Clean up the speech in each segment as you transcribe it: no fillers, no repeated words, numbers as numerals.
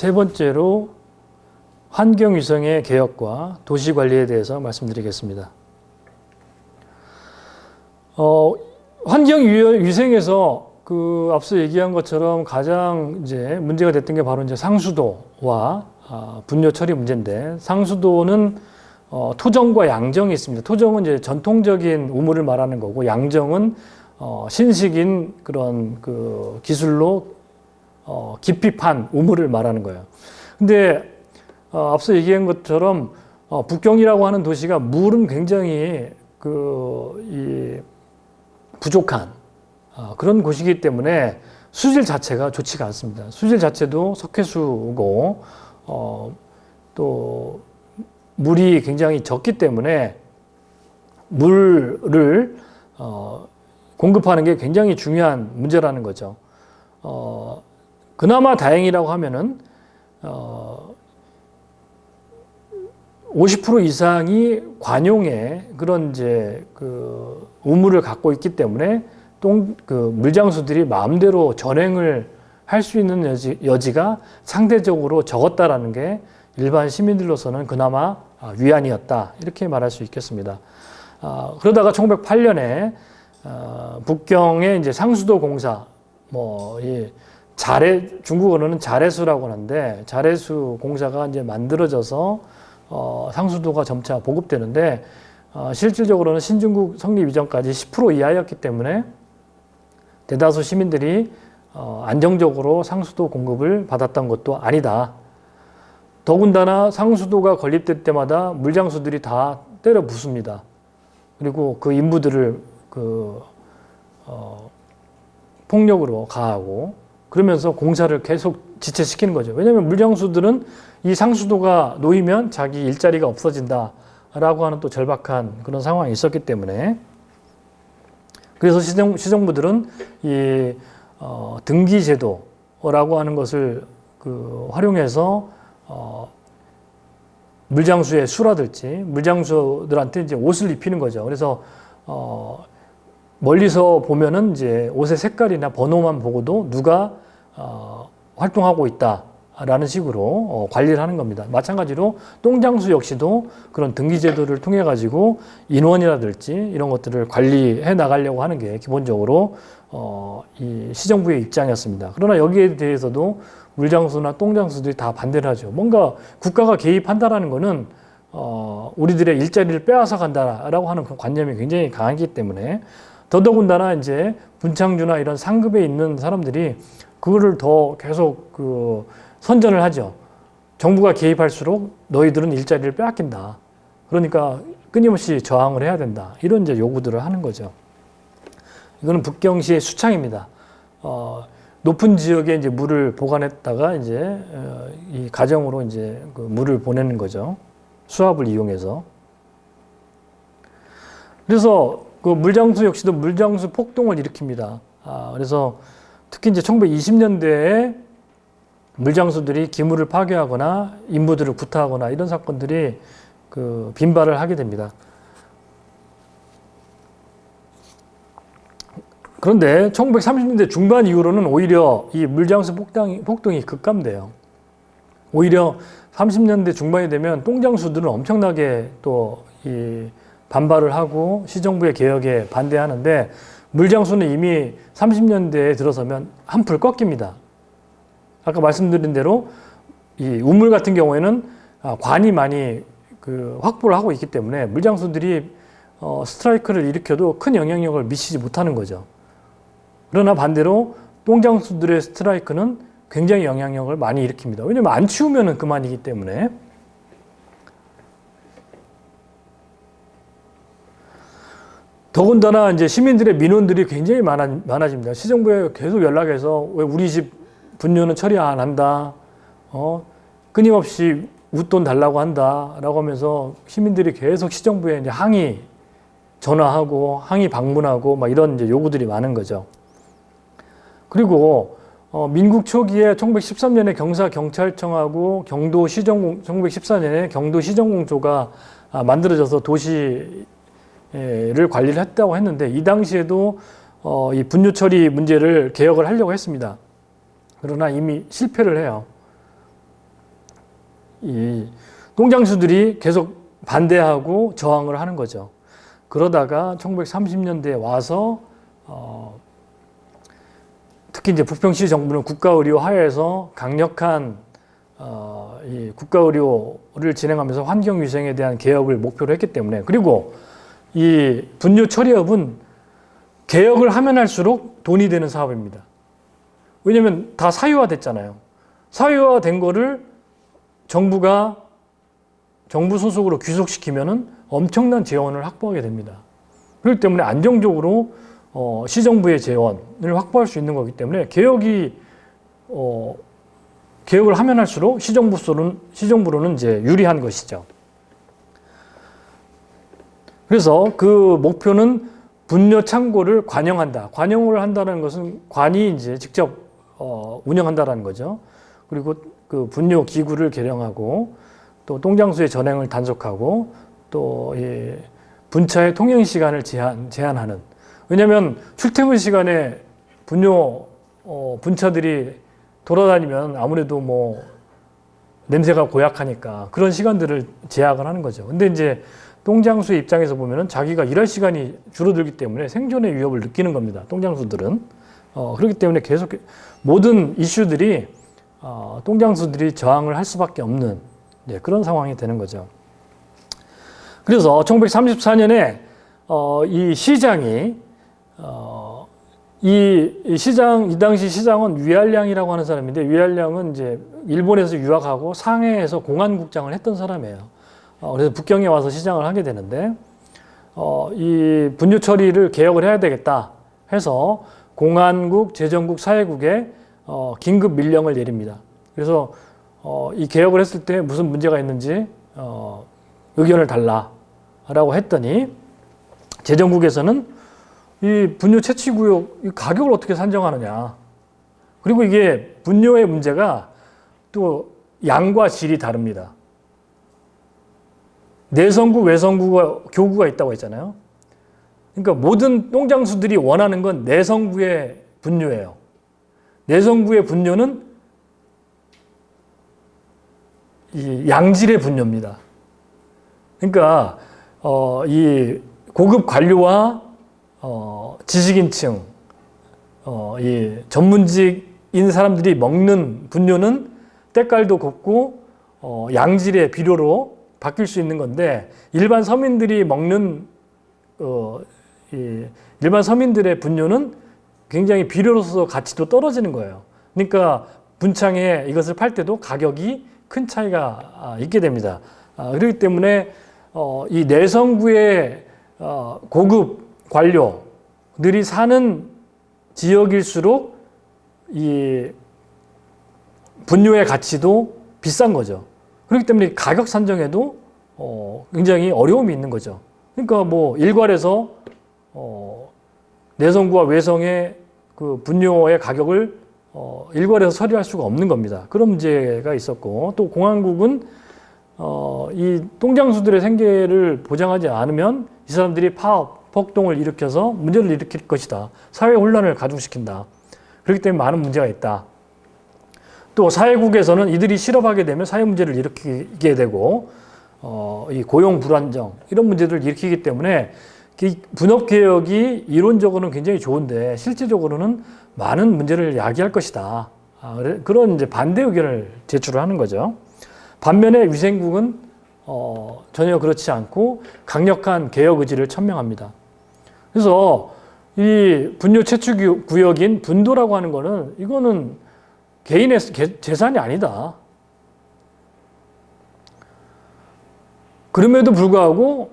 세 번째로 환경위생의 개혁과 도시관리에 대해서 말씀드리겠습니다. 환경위생에서 앞서 얘기한 것처럼 가장 이제 문제가 됐던 게 바로 이제 상수도와 분뇨 처리 문제인데, 상수도는 토정과 양정이 있습니다. 토정은 이제 전통적인 우물을 말하는 거고, 양정은 신식인 그런 기술로 깊이 판 우물을 말하는 거예요. 근데 앞서 얘기한 것처럼 북경이라고 하는 도시가 물은 굉장히 부족한 그런 곳이기 때문에 수질 자체가 좋지가 않습니다. 수질 자체도 석회수고 또 물이 굉장히 적기 때문에 물을 공급하는 게 굉장히 중요한 문제라는 거죠. 그나마 다행이라고 하면은 50% 이상이 관용의 그런 이제 우물을 갖고 있기 때문에 물장수들이 마음대로 전행을 할 수 있는 여지가 상대적으로 적었다라는 게 일반 시민들로서는 그나마 위안이었다, 이렇게 말할 수 있겠습니다. 그러다가 1908년에 북경의 이제 상수도 공사, 중국어로는 자례수라고 하는데, 자례수 공사가 이제 만들어져서 상수도가 점차 보급되는데, 실질적으로는 신중국 성립 이전까지 10% 이하였기 때문에 대다수 시민들이 안정적으로 상수도 공급을 받았던 것도 아니다. 더군다나 상수도가 건립될 때마다 물장수들이 다 때려 부숩니다. 그리고 그 인부들을 폭력으로 가하고, 그러면서 공사를 계속 지체시키는 거죠. 왜냐하면 물장수들은 이 상수도가 놓이면 자기 일자리가 없어진다라고 하는 또 절박한 그런 상황이 있었기 때문에, 그래서 시정부들은 이 등기제도라고 하는 것을 활용해서 물장수의 수라든지 물장수들한테 이제 옷을 입히는 거죠. 그래서 멀리서 보면은 이제 옷의 색깔이나 번호만 보고도 누가 활동하고 있다라는 식으로 관리를 하는 겁니다. 마찬가지로 똥장수 역시도 그런 등기제도를 통해 가지고 인원이라든지 이런 것들을 관리해 나가려고 하는 게 기본적으로 이 시정부의 입장이었습니다. 그러나 여기에 대해서도 물장수나 똥장수들이 다 반대를 하죠. 뭔가 국가가 개입한다라는 거는 우리들의 일자리를 빼앗아 간다라고 하는 그 관념이 굉장히 강하기 때문에, 더더군다나 이제 분창주나 이런 상급에 있는 사람들이 그거를 더 계속 선전을 하죠. 정부가 개입할수록 너희들은 일자리를 빼앗긴다. 그러니까 끊임없이 저항을 해야 된다. 이런 이제 요구들을 하는 거죠. 이거는 북경시의 수창입니다. 높은 지역에 이제 물을 보관했다가 이제 이 가정으로 이제 물을 보내는 거죠. 수압을 이용해서. 그래서 물장수 역시도 물장수 폭동을 일으킵니다. 그래서 특히 이제 1920년대에 물장수들이 기물을 파괴하거나 인부들을 구타하거나 이런 사건들이 빈발을 하게 됩니다. 그런데 1930년대 중반 이후로는 오히려 이 물장수 폭동이 급감돼요. 오히려 30년대 중반이 되면 똥장수들은 엄청나게 또 이 반발을 하고 시정부의 개혁에 반대하는데, 물장수는 이미 30년대에 들어서면 한풀 꺾입니다. 아까 말씀드린 대로 이 우물 같은 경우에는 관이 많이 확보를 하고 있기 때문에 물장수들이 스트라이크를 일으켜도 큰 영향력을 미치지 못하는 거죠. 그러나 반대로 똥장수들의 스트라이크는 굉장히 영향력을 많이 일으킵니다. 왜냐하면 안 치우면 그만이기 때문에. 더군다나 이제 시민들의 민원들이 굉장히 많아집니다. 시정부에 계속 연락해서 왜 우리 집 분뇨는 처리 안 한다, 끊임없이 웃돈 달라고 한다라고 하면서 시민들이 계속 시정부에 이제 항의 전화하고 항의 방문하고 막 이런 이제 요구들이 많은 거죠. 그리고 민국 초기에 1913년에 경사경찰청하고 1914년에 경도시정공조가 만들어져서 도시를 관리를 했다고 했는데, 이 당시에도 이 분뇨 처리 문제를 개혁을 하려고 했습니다. 그러나 이미 실패를 해요. 이 농장수들이 계속 반대하고 저항을 하는 거죠. 그러다가 1930년대에 와서 특히 이제 부평시 정부는 국가의료 하에서 강력한 이 국가의료를 진행하면서 환경위생에 대한 개혁을 목표로 했기 때문에, 그리고 이 분뇨 처리업은 개혁을 하면 할수록 돈이 되는 사업입니다. 왜냐하면 다 사유화됐잖아요. 사유화된 거를 정부가 정부 소속으로 귀속시키면은 엄청난 재원을 확보하게 됩니다. 그렇기 때문에 안정적으로 시정부의 재원을 확보할 수 있는 거기 때문에 개혁을 하면 할수록 시정부로는 이제 유리한 것이죠. 그래서 그 목표는 분뇨 창고를 관영한다. 관영을 한다는 것은 관이 이제 직접 운영한다라는 거죠. 그리고 그 분뇨 기구를 개량하고 또 똥장수의 전행을 단속하고 또 분차의 통행 시간을 제한하는. 왜냐하면 출퇴근 시간에 분차들이 돌아다니면 아무래도 뭐 냄새가 고약하니까 그런 시간들을 제약을 하는 거죠. 근데 이제 똥장수의 입장에서 보면은 자기가 일할 시간이 줄어들기 때문에 생존의 위협을 느끼는 겁니다. 똥장수들은. 그렇기 때문에 계속 모든 이슈들이 똥장수들이 저항을 할 수밖에 없는 그런 상황이 되는 거죠. 그래서 1934년에 이 시장이 이 당시 시장은 위알량이라고 하는 사람인데, 위알량은 이제 일본에서 유학하고 상해에서 공안국장을 했던 사람이에요. 그래서 북경에 와서 시장을 하게 되는데, 이 분뇨 처리를 개혁을 해야 되겠다 해서 공안국, 재정국, 사회국에 긴급 밀령을 내립니다. 그래서 이 개혁을 했을 때 무슨 문제가 있는지 의견을 달라라고 했더니, 재정국에서는 이 분뇨 채취구역 가격을 어떻게 산정하느냐, 그리고 이게 분뇨의 문제가 또 양과 질이 다릅니다. 내성구, 외성구가 교구가 있다고 했잖아요. 그러니까 모든 똥장수들이 원하는 건 내성구의 분뇨예요. 내성구의 분뇨는 이 양질의 분뇨입니다. 그러니까 이 고급 관료와 지식인층, 이 전문직인 사람들이 먹는 분뇨는 때깔도 곱고 양질의 비료로 바뀔 수 있는 건데, 일반 서민들이 먹는 일반 서민들의 분뇨는 굉장히 비료로서 가치도 떨어지는 거예요. 그러니까 분창에 이것을 팔 때도 가격이 큰 차이가 있게 됩니다. 그렇기 때문에 이 내성구의 고급 관료들이 사는 지역일수록 이 분뇨의 가치도 비싼 거죠. 그렇기 때문에 가격 산정에도 굉장히 어려움이 있는 거죠. 그러니까 뭐 일괄해서 내성구와 외성의 그 분뇨의 가격을 일괄해서 처리할 수가 없는 겁니다. 그런 문제가 있었고, 또 공안국은 이 똥장수들의 생계를 보장하지 않으면 이 사람들이 파업, 폭동을 일으켜서 문제를 일으킬 것이다. 사회 혼란을 가중시킨다. 그렇기 때문에 많은 문제가 있다. 또 사회국에서는 이들이 실업하게 되면 사회 문제를 일으키게 되고 이 고용 불안정 이런 문제들을 일으키기 때문에 분업개혁이 이론적으로는 굉장히 좋은데 실질적으로는 많은 문제를 야기할 것이다. 그런 이제 반대 의견을 제출하는 거죠. 반면에 위생국은 전혀 그렇지 않고 강력한 개혁 의지를 천명합니다. 그래서 이 분뇨 채취 구역인 분도라고 하는 거는 이거는 개인의 재산이 아니다. 그럼에도 불구하고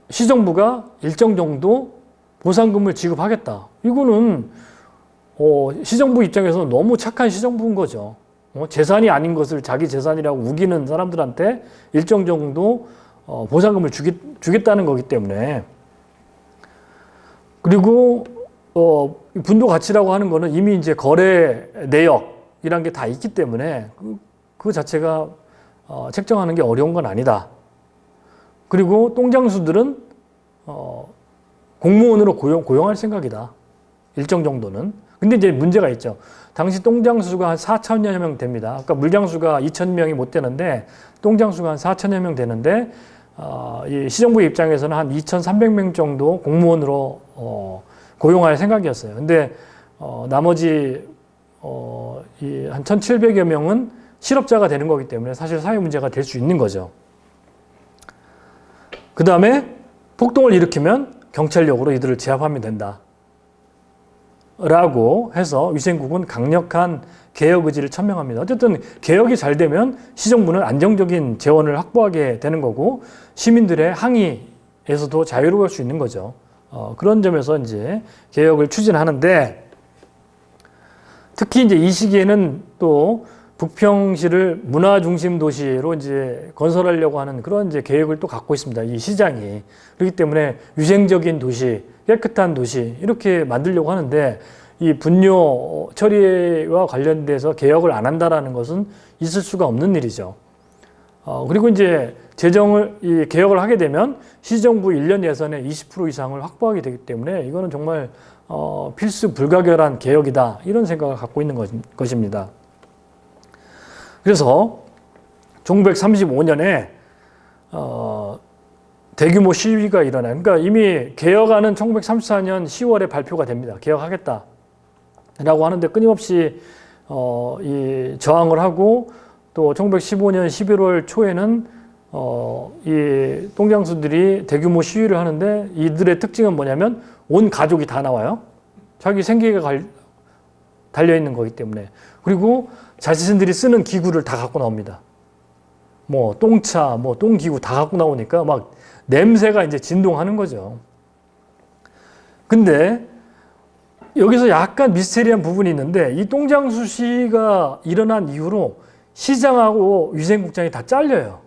시정부가 일정 정도 보상금을 지급하겠다. 이거는 시정부 입장에서는 너무 착한 시정부인 거죠. 재산이 아닌 것을 자기 재산이라고 우기는 사람들한테 일정 정도 보상금을 주겠다는 거기 때문에. 그리고 분도 가치라고 하는 거는 이미 이제 거래 내역이란 게 다 있기 때문에 그 자체가 책정하는 게 어려운 건 아니다. 그리고 똥장수들은 공무원으로 고용할 생각이다. 일정 정도는. 근데 이제 문제가 있죠. 당시 똥장수가 한 4천여 명 됩니다. 아까 물장수가 2천 명이 못 되는데 똥장수가 한 4천여 명 되는데 이 시정부의 입장에서는 한 2,300명 정도 공무원으로 고용할 생각이었어요. 근데 나머지 한 1,700여 명은 실업자가 되는 거기 때문에 사실 사회 문제가 될 수 있는 거죠. 그 다음에 폭동을 일으키면 경찰력으로 이들을 제압하면 된다. 라고 해서 위생국은 강력한 개혁 의지를 천명합니다. 어쨌든 개혁이 잘 되면 시정부는 안정적인 재원을 확보하게 되는 거고 시민들의 항의에서도 자유로울 수 있는 거죠. 그런 점에서 이제 개혁을 추진하는데 특히 이제 이 시기에는 또 부평시를 문화 중심 도시로 이제 건설하려고 하는 그런 이제 계획을 또 갖고 있습니다. 이 시장이. 그렇기 때문에 위생적인 도시, 깨끗한 도시 이렇게 만들려고 하는데 이 분뇨 처리와 관련돼서 개혁을 안 한다라는 것은 있을 수가 없는 일이죠. 그리고 이제 이 개혁을 하게 되면 시정부 1년 예산의 20% 이상을 확보하게 되기 때문에 이거는 정말 필수 불가결한 개혁이다 이런 생각을 갖고 있는 것입니다. 그래서 1935년에 대규모 시위가 일어나요. 그러니까 이미 개혁안은 1934년 10월에 발표가 됩니다. 개혁하겠다라고 하는데 끊임없이 이 저항을 하고 또 1915년 11월 초에는 이 똥장수들이 대규모 시위를 하는데 이들의 특징은 뭐냐면 온 가족이 다 나와요. 자기 생계가 달려있는 거기 때문에. 그리고 자신들이 쓰는 기구를 다 갖고 나옵니다. 뭐 똥차, 뭐 똥기구 다 갖고 나오니까 막 냄새가 이제 진동하는 거죠. 근데 여기서 약간 미스테리한 부분이 있는데 이 똥장수 시위가 일어난 이후로 시장하고 위생국장이 다 잘려요.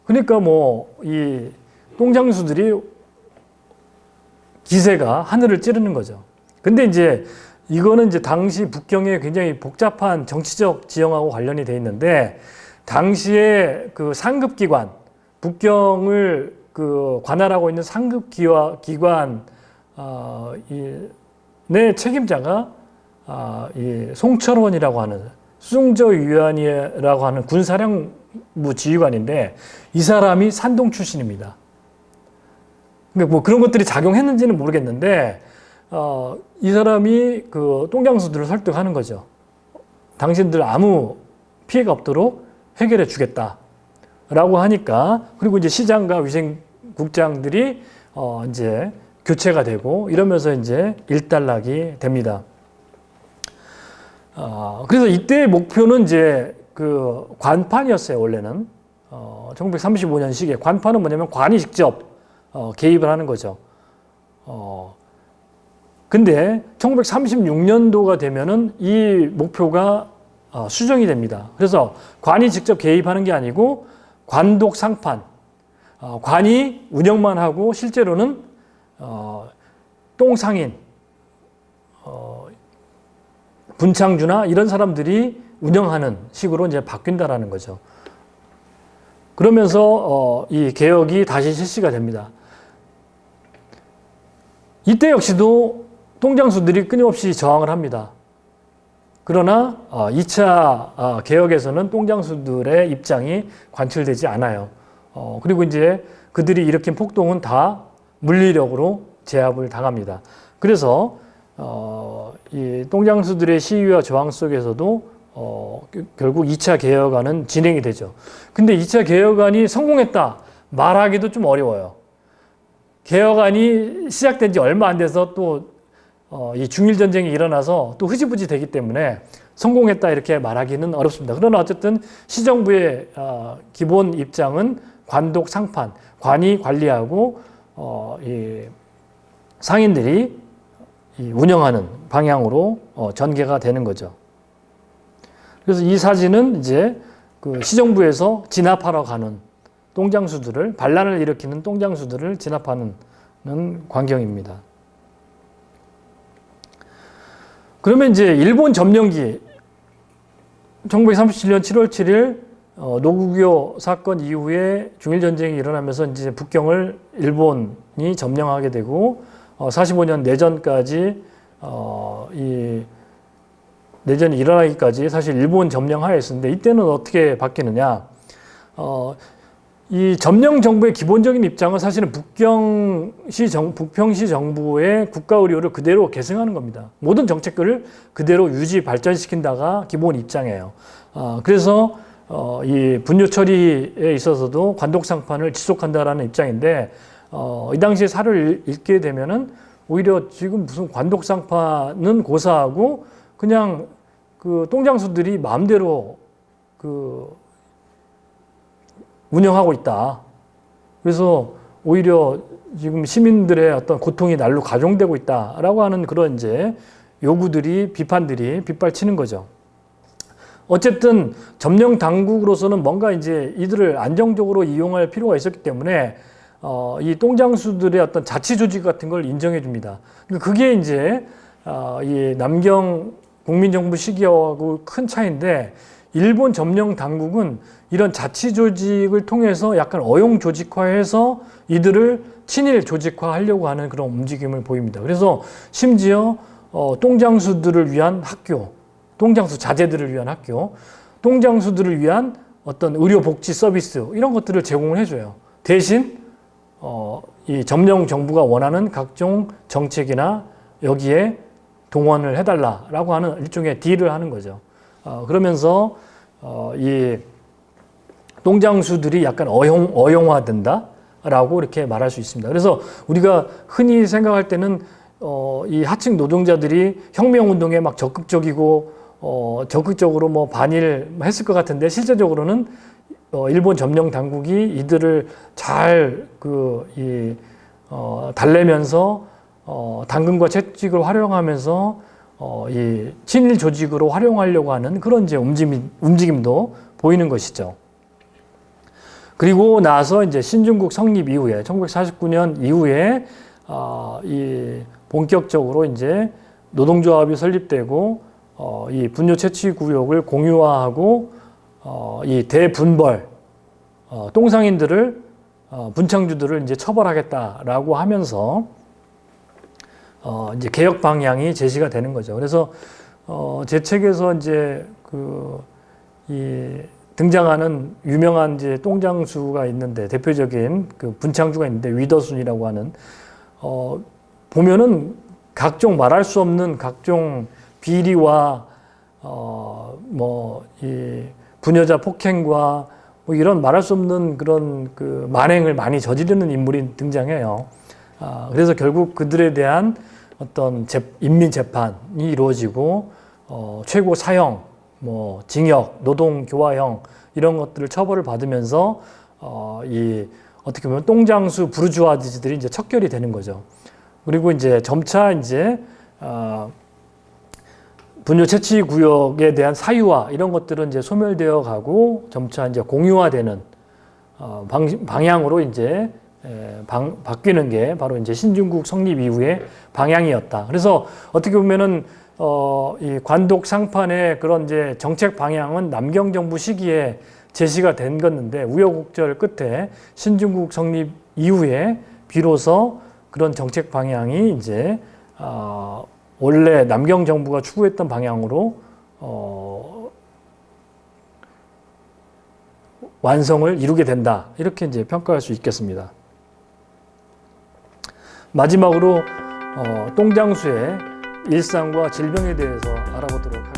그러니까 뭐 이 똥장수들이 기세가 하늘을 찌르는 거죠. 근데 이제 이거는 이제 당시 북경에 굉장히 복잡한 정치적 지형하고 관련이 돼 있는데 당시에 그 상급기관, 북경을 그 관할하고 있는 상급기관의 책임자가 이 송철원이라고 하는 수중저위원이라고 하는 군사령부 지휘관인데 이 사람이 산동 출신입니다. 그러니까 뭐 그런 것들이 작용했는지는 모르겠는데 이 사람이 그 똥장수들을 설득하는 거죠. 당신들 아무 피해가 없도록 해결해 주겠다라고 하니까 그리고 이제 시장과 위생국장들이 이제 교체가 되고 이러면서 이제 일단락이 됩니다. 그래서 이때의 목표는 이제 그 관판이었어요. 원래는 1935년 시기에 관판은 뭐냐면 관이 직접 개입을 하는 거죠. 근데 1936년도가 되면은 이 목표가 수정이 됩니다. 그래서 관이 직접 개입하는 게 아니고 관독 상판, 관이 운영만 하고 실제로는 똥상인, 분창주나 이런 사람들이 운영하는 식으로 이제 바뀐다라는 거죠. 그러면서 이 개혁이 다시 실시가 됩니다. 이때 역시도 똥장수들이 끊임없이 저항을 합니다. 그러나 2차 개혁에서는 똥장수들의 입장이 관철되지 않아요. 그리고 이제 그들이 일으킨 폭동은 다 물리력으로 제압을 당합니다. 그래서 이 똥장수들의 시위와 저항 속에서도 결국 2차 개혁안은 진행이 되죠. 근데 2차 개혁안이 성공했다 말하기도 좀 어려워요. 개혁안이 시작된 지 얼마 안 돼서 또 이 중일전쟁이 일어나서 또 흐지부지 되기 때문에 성공했다 이렇게 말하기는 어렵습니다. 그러나 어쨌든 시정부의 기본 입장은 관독 상판, 관이 관리하고 이 상인들이 이 운영하는 방향으로 전개가 되는 거죠. 그래서 이 사진은 이제 그 시정부에서 진압하러 가는 똥장수들을, 반란을 일으키는 똥장수들을 진압하는 광경입니다. 그러면 이제 일본 점령기 1937년 7월 7일 노구교 사건 이후에 중일전쟁이 일어나면서 이제 북경을 일본이 점령하게 되고 45년 내전까지 이 내전이 일어나기까지 사실 일본 점령하였었는데 이때는 어떻게 바뀌느냐? 이 점령 정부의 기본적인 입장은 사실은 북평시 정부의 국가 의료를 그대로 계승하는 겁니다. 모든 정책들을 그대로 유지 발전시킨다가 기본 입장이에요. 그래서 이 분뇨 처리에 있어서도 관독상판을 지속한다라는 입장인데 이 당시에 사를 읽게 되면은 오히려 지금 무슨 관독상판은 고사하고 그냥 그 똥장수들이 마음대로 그 운영하고 있다. 그래서 오히려 지금 시민들의 어떤 고통이 날로 가중되고 있다라고 하는 그런 이제 요구들이 비판들이 빗발치는 거죠. 어쨌든 점령 당국으로서는 뭔가 이제 이들을 안정적으로 이용할 필요가 있었기 때문에 이 똥장수들의 어떤 자치 조직 같은 걸 인정해 줍니다. 그게 이제 이 남경 국민정부 시기하고 큰 차이인데 일본 점령 당국은 이런 자치 조직을 통해서 약간 어용 조직화해서 이들을 친일 조직화하려고 하는 그런 움직임을 보입니다. 그래서 심지어 똥장수들을 위한 학교, 똥장수 자제들을 위한 학교, 똥장수들을 위한 어떤 의료복지 서비스 이런 것들을 제공을 해줘요. 대신 이 점령 정부가 원하는 각종 정책이나 여기에 동원을 해달라라고 하는 일종의 딜을 하는 거죠. 그러면서 이 똥장수들이 약간 어용화된다라고 이렇게 말할 수 있습니다. 그래서 우리가 흔히 생각할 때는 이 하층 노동자들이 혁명운동에 막 적극적으로 뭐 반일했을 것 같은데 실제적으로는 일본 점령 당국이 이들을 잘 달래면서 당근과 채찍을 활용하면서 이 친일 조직으로 활용하려고 하는 그런 이제 움직임도 보이는 것이죠. 그리고 나서 이제 신중국 성립 이후에 1949년 이후에 이 본격적으로 이제 노동조합이 설립되고 이 분뇨 채취 구역을 공유화하고 이 대분벌 똥상인들을 분창주들을 이제 처벌하겠다라고 하면서 이제 개혁 방향이 제시가 되는 거죠. 그래서 제 책에서 이제 이 등장하는 유명한 이제 똥장수가 있는데 대표적인 그 분창주가 있는데 위더순이라고 하는 보면은 각종 말할 수 없는 각종 비리와 이 부녀자 폭행과 뭐 이런 말할 수 없는 그런 그 만행을 많이 저지르는 인물이 등장해요. 그래서 결국 그들에 대한 어떤 인민 재판이 이루어지고 최고 사형, 뭐 징역, 노동 교화형 이런 것들을 처벌을 받으면서 어떻게 보면 똥장수 부르주아들이 이제 척결이 되는 거죠. 그리고 이제 점차 이제 분뇨 채취 구역에 대한 사유화 이런 것들은 이제 소멸되어 가고 점차 이제 공유화되는 방향으로 이제 바뀌는 게 바로 이제 신중국 성립 이후의 방향이었다. 그래서 어떻게 보면은 이 관독 상판의 그런 이제 정책 방향은 남경 정부 시기에 제시가 된 건데 우여곡절 끝에 신중국 성립 이후에 비로소 그런 정책 방향이 이제 원래 남경 정부가 추구했던 방향으로 완성을 이루게 된다. 이렇게 이제 평가할 수 있겠습니다. 마지막으로 똥장수의 일상과 질병에 대해서 알아보도록 하겠습니다.